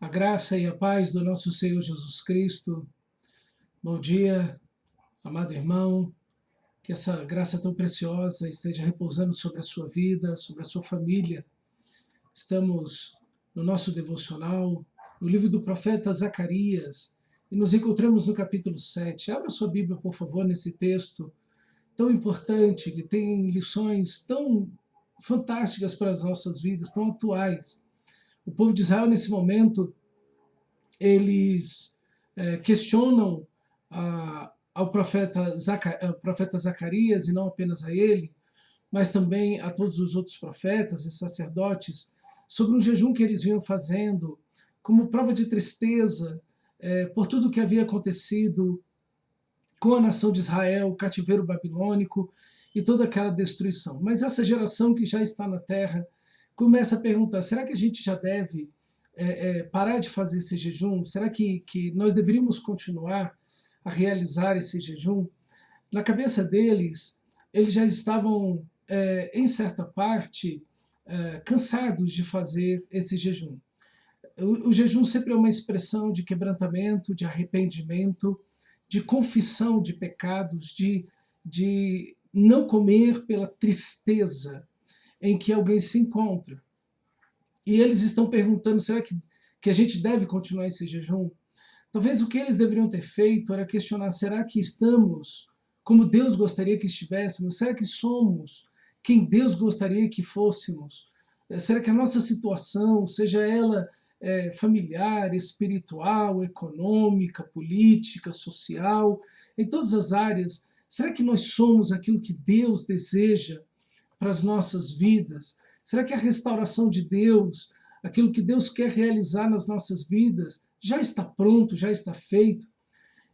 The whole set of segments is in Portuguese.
A graça e a paz do nosso Senhor Jesus Cristo. Bom dia, amado irmão. Que essa graça tão preciosa esteja repousando sobre a sua vida, sobre a sua família. Estamos no nosso devocional, no livro do profeta Zacarias, e nos encontramos no capítulo 7. Abra sua Bíblia, por favor, nesse texto tão importante, que tem lições tão fantásticas para as nossas vidas, tão atuais. O povo de Israel, nesse momento, eles questionam ao profeta Zacarias, e não apenas a ele, mas também a todos os outros profetas e sacerdotes, sobre um jejum que eles vinham fazendo, como prova de tristeza por tudo o que havia acontecido com a nação de Israel, o cativeiro babilônico e toda aquela destruição. Mas essa geração que já está na terra começa a perguntar, será que a gente já deve parar de fazer esse jejum? Será que nós deveríamos continuar a realizar esse jejum? Na cabeça deles, eles já estavam, em certa parte, cansados de fazer esse jejum. O jejum sempre é uma expressão de quebrantamento, de arrependimento, de confissão de pecados, de não comer pela tristeza em que alguém se encontra. E eles estão perguntando, será que a gente deve continuar esse jejum? Talvez o que eles deveriam ter feito era questionar, será que estamos como Deus gostaria que estivéssemos? Será que somos quem Deus gostaria que fôssemos? Será que a nossa situação, seja ela familiar, espiritual, econômica, política, social, em todas as áreas, será que nós somos aquilo que Deus deseja para as nossas vidas? Será que a restauração de Deus, aquilo que Deus quer realizar nas nossas vidas, já está pronto, já está feito?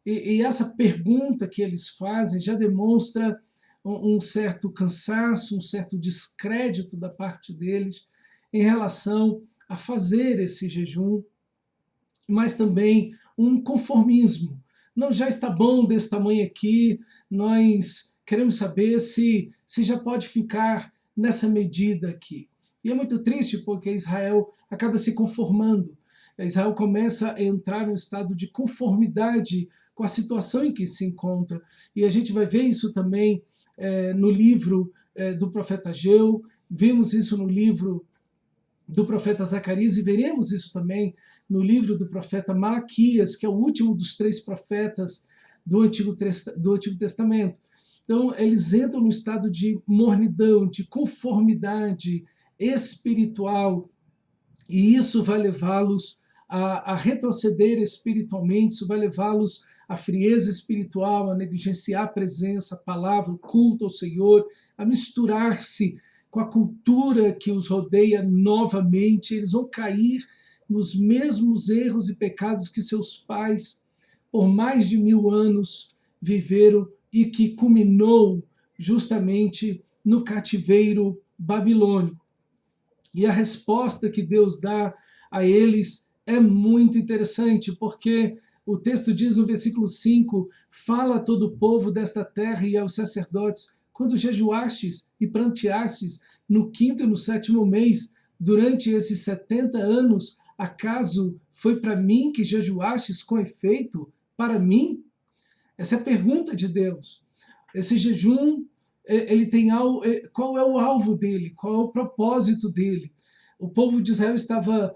E essa pergunta que eles fazem já demonstra um certo cansaço, um certo descrédito da parte deles em relação a fazer esse jejum, mas também um conformismo. Não, já está bom desse tamanho aqui, nós queremos saber se já pode ficar nessa medida aqui. E é muito triste porque Israel acaba se conformando. Israel começa a entrar num estado de conformidade com a situação em que se encontra. E a gente vai ver isso também no livro do profeta Ageu, vimos isso no livro do profeta Zacarias, e veremos isso também no livro do profeta Malaquias, que é o último dos 3 profetas do Antigo Testamento. Então, eles entram no estado de mornidão, de conformidade espiritual, e isso vai levá-los a retroceder espiritualmente, isso vai levá-los à frieza espiritual, a negligenciar a presença, a palavra, o culto ao Senhor, a misturar-se com a cultura que os rodeia novamente. Eles vão cair nos mesmos erros e pecados que seus pais, por mais de 1000 anos, viveram e que culminou justamente no cativeiro babilônico. E a resposta que Deus dá a eles é muito interessante, porque o texto diz no versículo 5, fala a todo o povo desta terra e aos sacerdotes, quando jejuastes e pranteastes no 5º e no 7º mês, durante esses 70 anos, acaso foi para mim que jejuastes com efeito? Para mim? Essa é a pergunta de Deus. Esse jejum, ele tem qual é o alvo dele? Qual é o propósito dele? O povo de Israel estava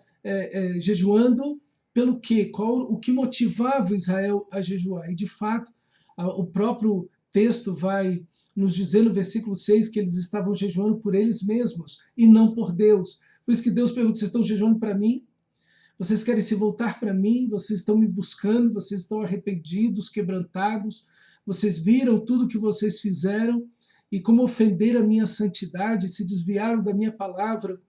jejuando pelo quê? O que motivava Israel a jejuar? E, de fato, o próprio texto vai nos dizer no versículo 6 que eles estavam jejuando por eles mesmos e não por Deus. Por isso que Deus pergunta, vocês estão jejuando para mim? Vocês querem se voltar para mim? Vocês estão me buscando? Vocês estão arrependidos, quebrantados? Vocês viram tudo que vocês fizeram e como ofenderam a minha santidade, se desviaram da minha palavra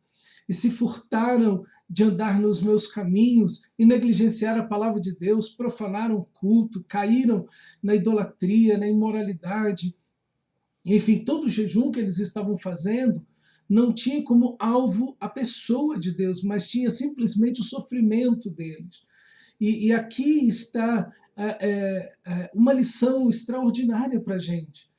e se furtaram de andar nos meus caminhos e negligenciaram a palavra de Deus, profanaram o culto, caíram na idolatria, na imoralidade. Enfim, todo o jejum que eles estavam fazendo não tinha como alvo a pessoa de Deus, mas tinha simplesmente o sofrimento deles. E aqui está uma lição extraordinária para a gente.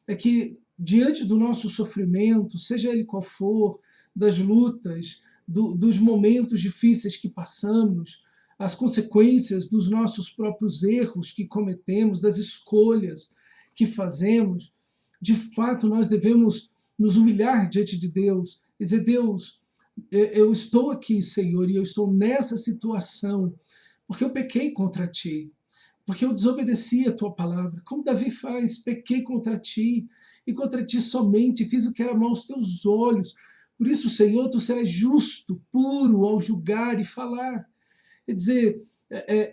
É que diante do nosso sofrimento, seja ele qual for, das lutas, dos momentos difíceis que passamos, as consequências dos nossos próprios erros que cometemos, das escolhas que fazemos, de fato nós devemos nos humilhar diante de Deus e dizer: Deus, eu estou aqui, Senhor, e eu estou nessa situação porque eu pequei contra ti, porque eu desobedeci a tua palavra, como Davi faz: pequei contra ti, e contra ti somente, fiz o que era mal aos teus olhos. Por isso, Senhor, tu serás justo, puro ao julgar e falar. Quer dizer,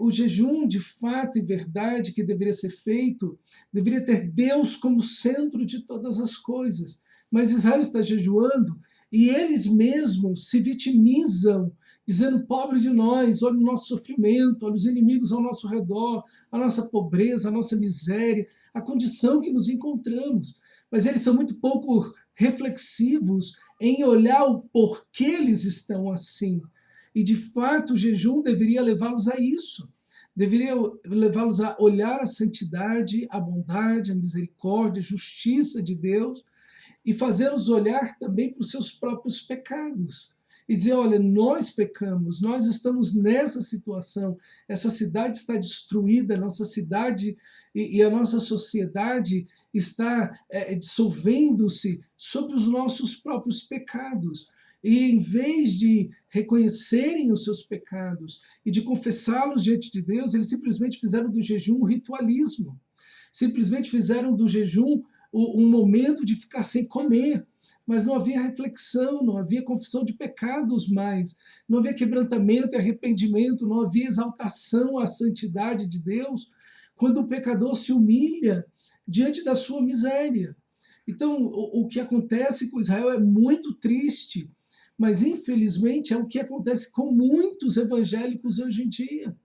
o jejum de fato e verdade que deveria ser feito, deveria ter Deus como centro de todas as coisas. Mas Israel está jejuando e eles mesmos se vitimizam, dizendo: pobre de nós, olha o nosso sofrimento, olha os inimigos ao nosso redor, a nossa pobreza, a nossa miséria, a condição que nos encontramos. Mas eles são muito pouco reflexivos em olhar o porquê eles estão assim. E, de fato, o jejum deveria levá-los a isso. Deveria levá-los a olhar a santidade, a bondade, a misericórdia, a justiça de Deus e fazê-los olhar também para os seus próprios pecados. E dizer: olha, nós pecamos, nós estamos nessa situação, essa cidade está destruída, a nossa cidade e a nossa sociedade está dissolvendo-se sobre os nossos próprios pecados. E em vez de reconhecerem os seus pecados e de confessá-los diante de Deus, eles simplesmente fizeram do jejum um ritualismo. Simplesmente fizeram do jejum um momento de ficar sem comer. Mas não havia reflexão, não havia confissão de pecados mais, não havia quebrantamento e arrependimento, não havia exaltação à santidade de Deus, quando o pecador se humilha diante da sua miséria. Então, o que acontece com Israel é muito triste, mas infelizmente é o que acontece com muitos evangélicos hoje em dia.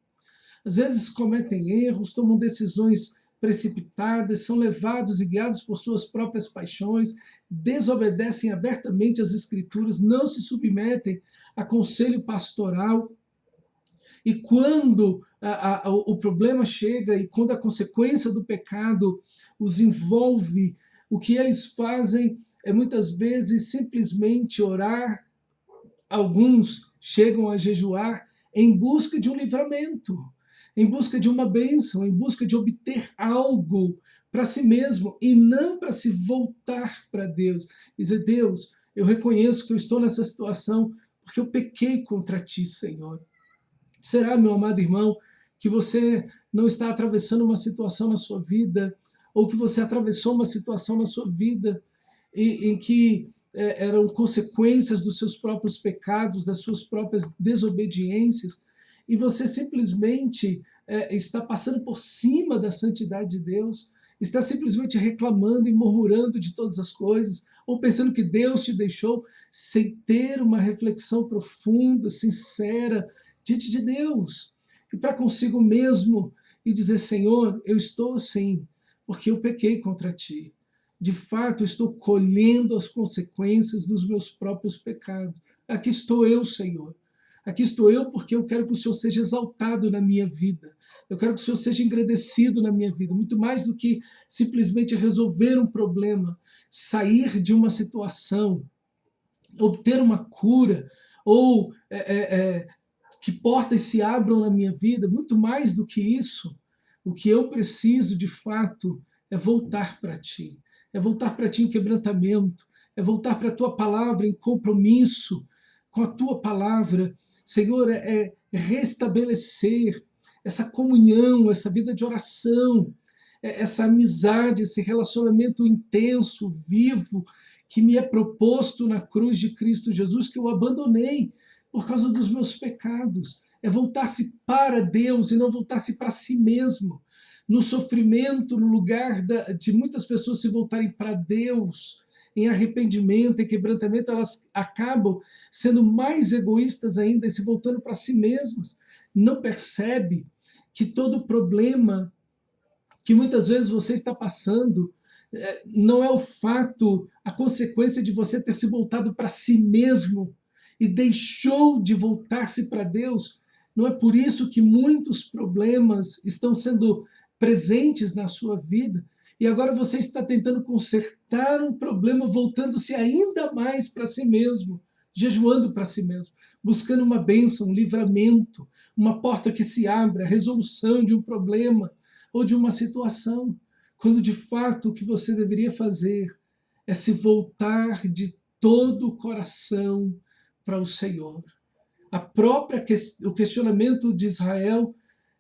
Às vezes cometem erros, tomam decisões precipitadas, são levados e guiados por suas próprias paixões, desobedecem abertamente às Escrituras, não se submetem a conselho pastoral. E quando o problema chega e quando a consequência do pecado os envolve, o que eles fazem é muitas vezes simplesmente orar. Alguns chegam a jejuar em busca de um livramento, em busca de uma bênção, em busca de obter algo para si mesmo e não para se voltar para Deus. E dizer: Deus, eu reconheço que eu estou nessa situação porque eu pequei contra ti, Senhor. Será, meu amado irmão, que você não está atravessando uma situação na sua vida, ou que você atravessou uma situação na sua vida em que eram consequências dos seus próprios pecados, das suas próprias desobediências, e você simplesmente está passando por cima da santidade de Deus, está simplesmente reclamando e murmurando de todas as coisas, ou pensando que Deus te deixou sem ter uma reflexão profunda, sincera, diante de Deus, e para consigo mesmo, e dizer: Senhor, eu estou assim, porque eu pequei contra ti. De fato, eu estou colhendo as consequências dos meus próprios pecados. Aqui estou eu, Senhor. Aqui estou eu porque eu quero que o Senhor seja exaltado na minha vida. Eu quero que o Senhor seja engrandecido na minha vida. Muito mais do que simplesmente resolver um problema, sair de uma situação, obter uma cura, ou que portas se abram na minha vida. Muito mais do que isso, o que eu preciso de fato é voltar para ti. É voltar para ti em quebrantamento, é voltar para a tua palavra em compromisso com a tua palavra. Senhor, é restabelecer essa comunhão, essa vida de oração, essa amizade, esse relacionamento intenso, vivo, que me é proposto na cruz de Cristo Jesus, que eu abandonei por causa dos meus pecados. É voltar-se para Deus e não voltar-se para si mesmo. No sofrimento, no lugar de muitas pessoas se voltarem para Deus, em arrependimento e quebrantamento, elas acabam sendo mais egoístas ainda e se voltando para si mesmas. Não percebe que todo problema que muitas vezes você está passando não é o fato, a consequência de você ter se voltado para si mesmo e deixou de voltar-se para Deus. Não é por isso que muitos problemas estão sendo presentes na sua vida, e agora você está tentando consertar um problema voltando-se ainda mais para si mesmo. jejuando para si mesmo, buscando uma bênção, um livramento, uma porta que se abra, a resolução de um problema ou de uma situação, quando de fato o que você deveria fazer é se voltar de todo o coração para o Senhor. O questionamento de Israel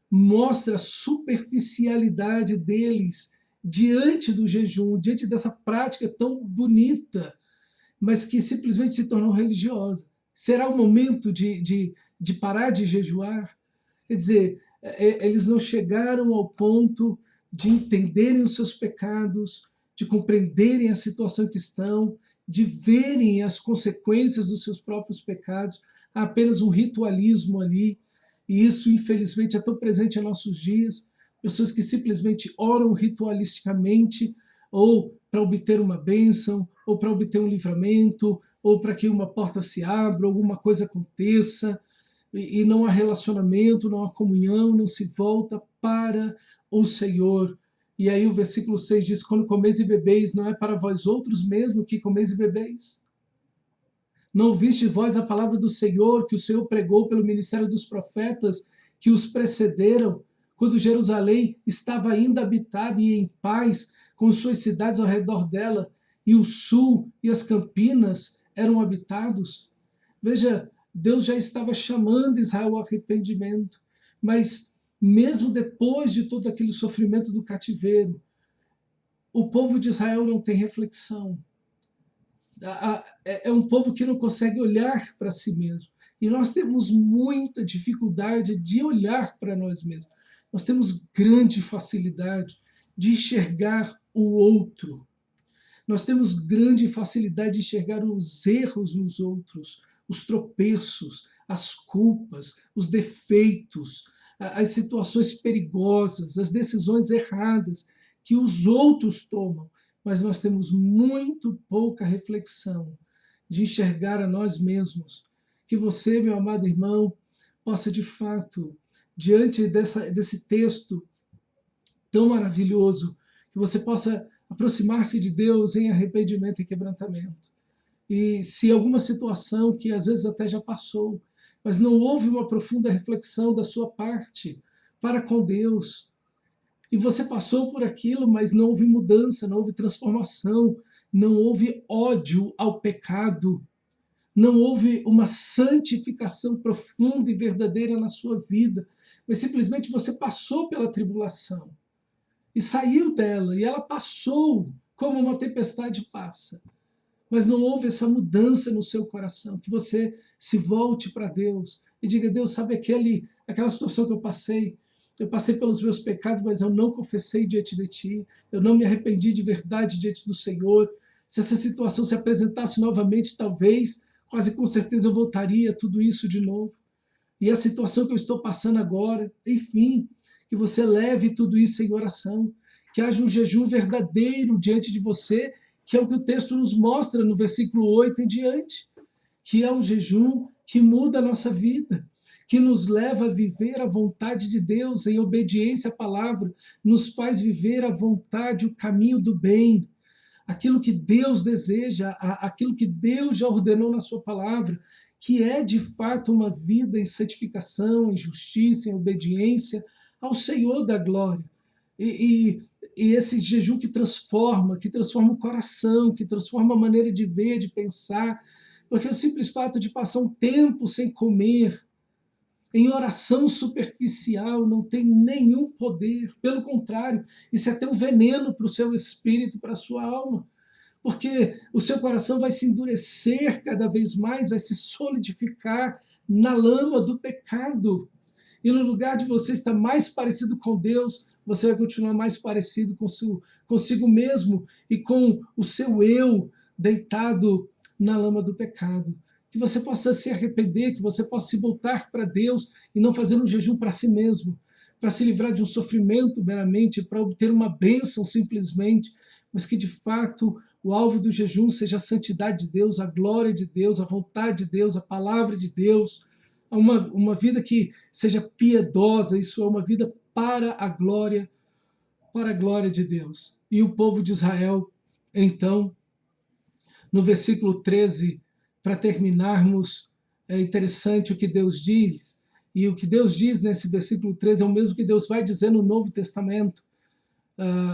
mostra a superficialidade deles diante do jejum, diante dessa prática tão bonita, mas que simplesmente se tornou religiosa. Será o momento de parar de jejuar? Quer dizer, eles não chegaram ao ponto de entenderem os seus pecados, de compreenderem a situação que estão, de verem as consequências dos seus próprios pecados. Há apenas um ritualismo ali, e isso, infelizmente, é tão presente em nossos dias. Pessoas que simplesmente oram ritualisticamente, ou para obter uma bênção, ou para obter um livramento, ou para que uma porta se abra, alguma coisa aconteça, e não há relacionamento, não há comunhão, não se volta para o Senhor. E aí o versículo 6 diz: quando comeis e bebeis, não é para vós outros mesmo que comeis e bebeis? Não ouviste vós a palavra do Senhor, que o Senhor pregou pelo ministério dos profetas que os precederam, quando Jerusalém estava ainda habitada e em paz, com suas cidades ao redor dela, e o sul e as campinas eram habitados? Veja, Deus já estava chamando Israel ao arrependimento, mas mesmo depois de todo aquele sofrimento do cativeiro, o povo de Israel não tem reflexão. É um povo que não consegue olhar para si mesmo. E nós temos muita dificuldade de olhar para nós mesmos. Nós temos grande facilidade de enxergar o outro. Nós temos grande facilidade de enxergar os erros nos outros, os tropeços, as culpas, os defeitos, as situações perigosas, as decisões erradas que os outros tomam. Mas nós temos muito pouca reflexão de enxergar a nós mesmos. Que você, meu amado irmão, possa de fato, diante desse texto tão maravilhoso, que você possa aproximar-se de Deus em arrependimento e quebrantamento. E se alguma situação que às vezes até já passou, mas não houve uma profunda reflexão da sua parte para com Deus, e você passou por aquilo, mas não houve mudança, não houve transformação, não houve ódio ao pecado, não houve uma santificação profunda e verdadeira na sua vida, mas simplesmente você passou pela tribulação e saiu dela, e ela passou como uma tempestade passa. Mas não houve essa mudança no seu coração, que você se volte para Deus e diga: Deus, sabe aquela situação que eu passei pelos meus pecados, mas eu não confessei diante de Ti, eu não me arrependi de verdade diante do Senhor. Se essa situação se apresentasse novamente, talvez, quase com certeza eu voltaria a tudo isso de novo. E a situação que eu estou passando agora, enfim, que você leve tudo isso em oração, que haja um jejum verdadeiro diante de você, que é o que o texto nos mostra no versículo 8 em diante, que é um jejum que muda a nossa vida, que nos leva a viver a vontade de Deus em obediência à palavra, nos faz viver a vontade, o caminho do bem, aquilo que Deus deseja, aquilo que Deus já ordenou na sua palavra, que é de fato uma vida em santificação, em justiça, em obediência ao Senhor da glória. E esse jejum que transforma o coração, que transforma a maneira de ver, de pensar, porque o simples fato de passar um tempo sem comer, em oração superficial, não tem nenhum poder. Pelo contrário, isso é até um veneno para o seu espírito, para a sua alma. Porque o seu coração vai se endurecer cada vez mais, vai se solidificar na lama do pecado. E no lugar de você estar mais parecido com Deus, você vai continuar mais parecido consigo mesmo e com o seu eu deitado na lama do pecado. Que você possa se arrepender, que você possa se voltar para Deus e não fazer um jejum para si mesmo, para se livrar de um sofrimento meramente, para obter uma bênção simplesmente, mas que de fato o alvo do jejum seja a santidade de Deus, a glória de Deus, a vontade de Deus, a palavra de Deus, uma vida que seja piedosa, isso é uma vida para a glória de Deus. E o povo de Israel, então, no versículo 13, para terminarmos, é interessante o que Deus diz, e o que Deus diz nesse versículo 13 é o mesmo que Deus vai dizer no Novo Testamento.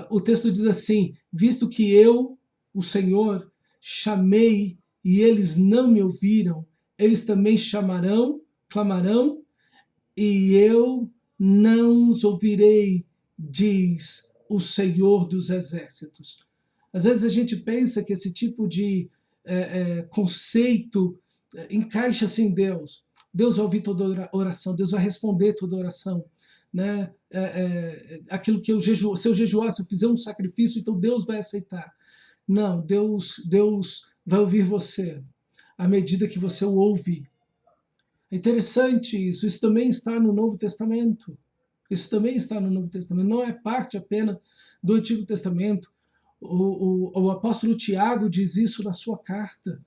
O texto diz assim: visto que eu, o Senhor, chamei e eles não me ouviram, eles também chamarão, clamarão, e eu não os ouvirei, diz o Senhor dos Exércitos. Às vezes a gente pensa que esse tipo de conceito encaixa-se em Deus. Deus vai ouvir toda oração, Deus vai responder toda oração. Né? Aquilo que se eu jejuar, se eu fizer um sacrifício, então Deus vai aceitar. Não, Deus vai ouvir você à medida que você o ouve. É interessante isso também está no Novo Testamento. Isso também está no Novo Testamento, não é parte apenas do Antigo Testamento. O apóstolo Tiago diz isso na sua carta.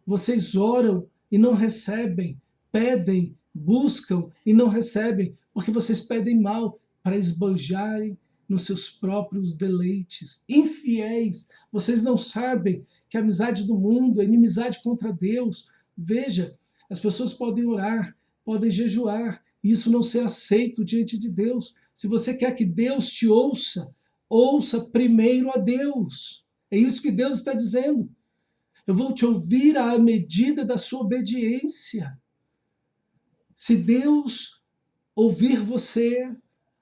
Vocês oram e não recebem, pedem, buscam e não recebem, porque vocês pedem mal para esbanjarem nos seus próprios deleites. Infiéis, vocês não sabem que a amizade do mundo é inimizade contra Deus. Veja, as pessoas podem orar, podem jejuar, e isso não ser aceito diante de Deus. Se você quer que Deus te ouça, ouça primeiro a Deus. É isso que Deus está dizendo. Eu vou te ouvir à medida da sua obediência. Se Deus ouvir você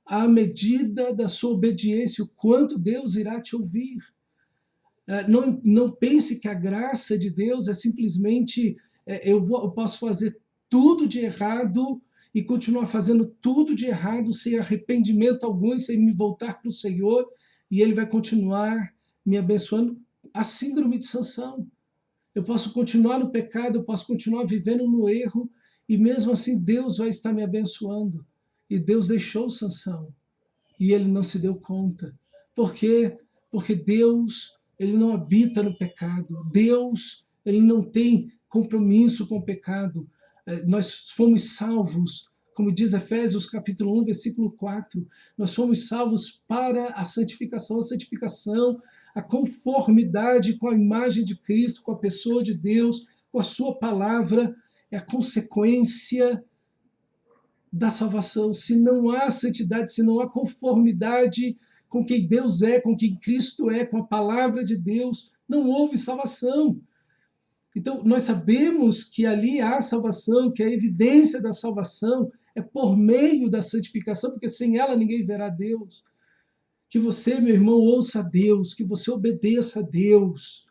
à medida da sua obediência, o quanto Deus irá te ouvir. Não pense que a graça de Deus é simplesmente eu posso fazer tudo de errado e continuar fazendo tudo de errado sem arrependimento algum, sem me voltar para o Senhor, e Ele vai continuar me abençoando. A síndrome de Sansão. Eu posso continuar no pecado, eu posso continuar vivendo no erro, e mesmo assim Deus vai estar me abençoando. E Deus deixou Sansão, e ele não se deu conta. Por quê? Porque Deus, ele não habita no pecado. Deus, ele não tem compromisso com o pecado. Nós fomos salvos, como diz Efésios capítulo 1, versículo 4, nós fomos salvos para a santificação. A santificação, a conformidade com a imagem de Cristo, com a pessoa de Deus, com a sua palavra, é a consequência da salvação. Se não há santidade, se não há conformidade com quem Deus é, com quem Cristo é, com a palavra de Deus, não houve salvação. Então, nós sabemos que ali há salvação, que a evidência da salvação é por meio da santificação, porque sem ela ninguém verá Deus. Que você, meu irmão, ouça a Deus, que você obedeça a Deus,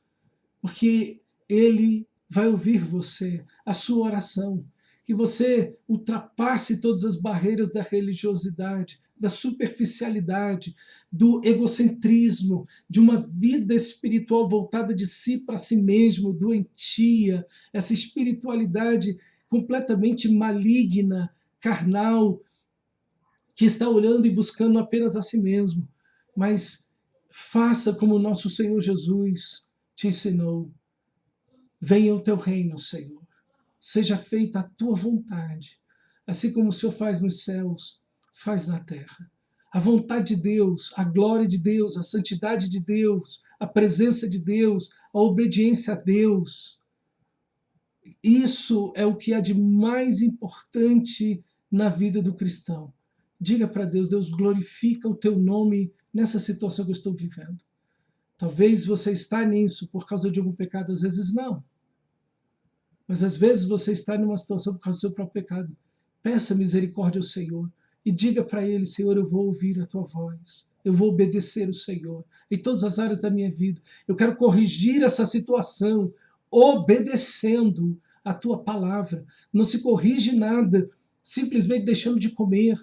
porque Ele vai ouvir você, a sua oração. Que você ultrapasse todas as barreiras da religiosidade, da superficialidade, do egocentrismo, de uma vida espiritual voltada de si para si mesmo, doentia, essa espiritualidade completamente maligna, carnal, que está olhando e buscando apenas a si mesmo. Mas faça como o nosso Senhor Jesus te ensinou. Venha o teu reino, Senhor. Seja feita a tua vontade, assim como o Senhor faz nos céus, faz na terra. A vontade de Deus, a glória de Deus, a santidade de Deus, a presença de Deus, a obediência a Deus. Isso é o que há de mais importante na vida do cristão. Diga para Deus: Deus, glorifica o teu nome nessa situação que eu estou vivendo. Talvez você está nisso por causa de algum pecado, às vezes não. Mas às vezes você está numa situação por causa do seu próprio pecado. Peça misericórdia ao Senhor e diga para Ele: Senhor, eu vou ouvir a tua voz. Eu vou obedecer o Senhor em todas as áreas da minha vida. Eu quero corrigir essa situação obedecendo a tua palavra. Não se corrige nada simplesmente deixando de comer,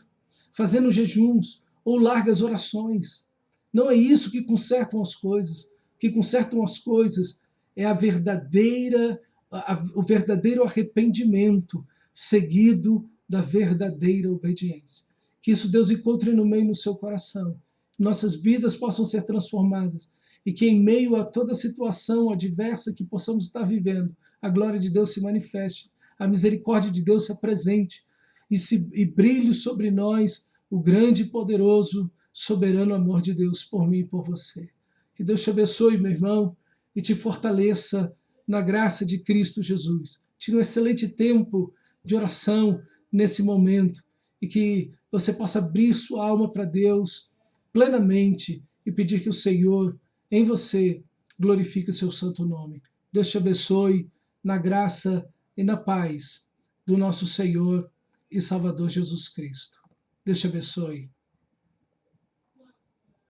fazendo jejuns ou largas orações. Não é isso que consertam as coisas. O que consertam as coisas é o verdadeiro arrependimento seguido da verdadeira obediência. Que isso Deus encontre no meio no seu coração. Nossas vidas possam ser transformadas e que em meio a toda situação adversa que possamos estar vivendo, a glória de Deus se manifeste, a misericórdia de Deus se apresente e brilhe sobre nós o grande e poderoso, soberano amor de Deus por mim e por você. Que Deus te abençoe, meu irmão, e te fortaleça na graça de Cristo Jesus. Tire um excelente tempo de oração nesse momento e que você possa abrir sua alma para Deus plenamente e pedir que o Senhor, em você, glorifique o seu santo nome. Deus te abençoe na graça e na paz do nosso Senhor e Salvador Jesus Cristo. Deus te abençoe.